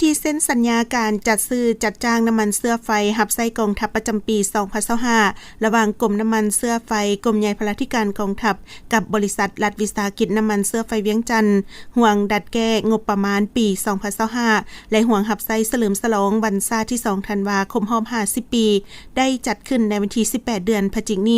ธีเซ็นสัญญาการจัดซื้อจัดจ้างน้ำมันเสื้อไฟหับไส้กองทัพประจำปี 2025 ระหว่างกรมน้ำมันเสื้อไฟกรมใหญ่พลาธิการกองทัพกับบริษัทรัฐวิสาหกิจน้ำมันเสื้อไฟเวียงจันทน์ห่วงดัดแก้งบประมาณปี 2025 และห่วงหับไส้เฉลิมฉลองวันชาติที่ 2 ธันวาคม 50 ปี ได้จัดขึ้นในวันที่ 18 เดือนพฤศจิกายน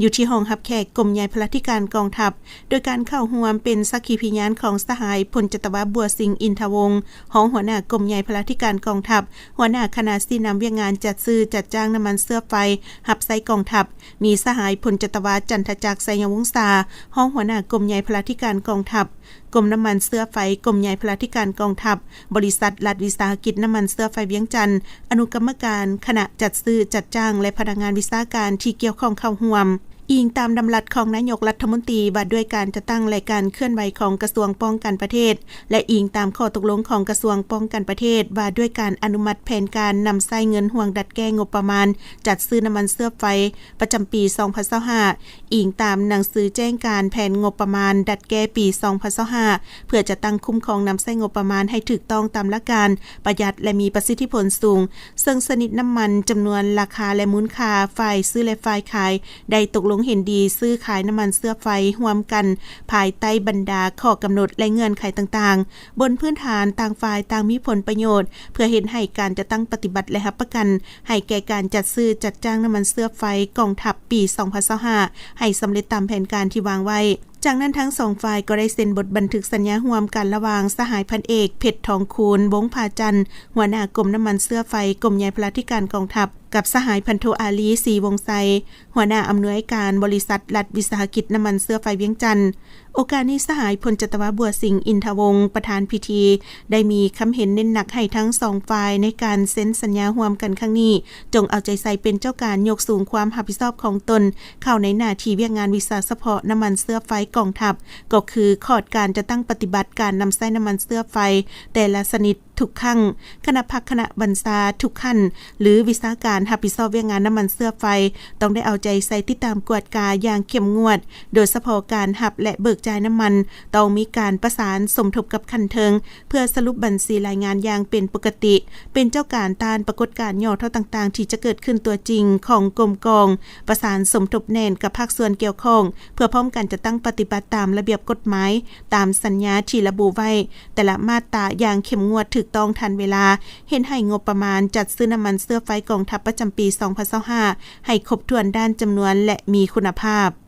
อยู่ที่ห้องหับแขกกรมใหญ่พลาธิการกองทัพโดยการเข้าร่วมเป็นสักขีพยานของสหายพลจัตวาบัวสิงห์อินทวงศ์รองหัวหน้ากรมใหญ่พลาธิการกองทัพหัวหน้าคณะสีนำเวียงงานจัดซื้อจัดจ้างน้ำมันเสื้อไฟหับไซกองทัพมีสหายพลจัตวาจันทจักรไสยวงศารองหัวหน้ากรมใหญ่พลาธิการกองทัพกรมน้ำมันเสื้อไฟกรมใหญ่พลาธิการกองทัพบริษัทรัฐวิสาหกิจน้ำมันเสื้อไฟเวียงจันทน์อนุกรรมการคณะจัดซื้อจัดจ้างและพนักงานวิชาการที่เกี่ยวข้องเข้าร่วมอิงตามดำรัสของนายกรัฐมนตรีว่าด้วยการจะตั้งรายการเคลื่อนไหวของกระทรวงป้องกันประเทศและอิงตามข้อตกลงของกระทรวงป้องกันประเทศว่าด้วยการอนุมัติแผนการนำใช้เงินห่วงดัดแก้งบประมาณจัดซื้อน้ำมันเสื้อไฟประจำปี 2025 อิงตามหนังสือแจ้งการแผนงบประมาณดัดแก้ปี 2025 เพื่อจะตั้งคุ้มครองนำใช้งบประมาณให้ถูกต้องตามหลักการประหยัดและมีประสิทธิผลสูงซึ่งชนิดน้ำมันจำนวนราคาและมูลค่าฝ่ายซื้อและฝ่ายขายได้ตกลงเห็นดีซื้อขายน้ำมันเสื้อไฟร่วมกันภายใต้บรรดาข้อกำหนดและเงื่อนไขต่างๆบนพื้นฐานต่างฝ่ายต่างมีผลประโยชน์เพื่อเห็นให้การจะตั้งปฏิบัติและรับประกันให้แก่การจัดซื้อจัดจ้างน้ำมันเสื้อไฟกองทัพปี 2025 ให้สำเร็จตามแผนการที่วางไว้จากนั้นทั้งสองฝ่ายก็ได้เซ็นบทบันทึกสัญญาร่วมกันระหว่างสหายพันเอกเพชรทองคูณวงศ์พาจันทร์หัวหน้ากรมน้ำมันเสื้อไฟกรมใหญ่พลาธิการกองทัพกับสหายพันโทอาลีศรีวงศ์ไซหัวหน้าอำนวยการบริษัทรัฐวิสาหกิจน้ำมันเสื้อไฟเวียงจันทน์โอกาสนี้สหายพลจัตวาบัวสิงห์อินทวงศ์ประธานพิธีได้มีคำเห็นเน้นหนักให้ทั้งสองฝ่ายในการเซ็นสัญญาร่วมกันครั้งนี้จงเอาใจใส่เป็นเจ้าการยกสูงความรับผิดชอบของตนเข้าในหน้าที่เวียกงานวิสาหเฉพาะน้ำมันเสื้อไฟกองทัพก็คือขอดการจะตั้งปฏิบัติการนำใช้น้ำมันเสื้อไฟแต่ละชนิดทุกครั้งคณะพักคณะบรรษาทุกขั้นหรือวิสาการรับผิดชอบเวียกงานน้ำมันเสื้อไฟต้องได้เอาใจใส่ติดตามกวดกาอย่างเข้มงวดโดยเฉพาะการหับและเบิกจ่ายน้ำมันต้องมีการประสานสมทบกับคันเทิงเพื่อสรุปบัญชีรายงานอย่างเป็นปกติเป็นเจ้าการต้านปรากฏการณ์ย่อเท่าต่างๆที่จะเกิดขึ้นตัวจริงของกรมกองประสานสมทบแน่นกับภาคส่วนเกี่ยวข้องเพื่อพร้อมกันจะตั้งปฏิบัติตามระเบียบกฎหมายตามสัญญาที่ระบุไว้แต่ละมาตราอย่างเข้มงวดถูกต้องทันเวลาเห็นให้งบประมาณจัดซื้อน้ำมันเสื้อไฟกองทัพประจำปี 2025 ให้ครบถ้วนด้านจำนวนและมีคุณภาพ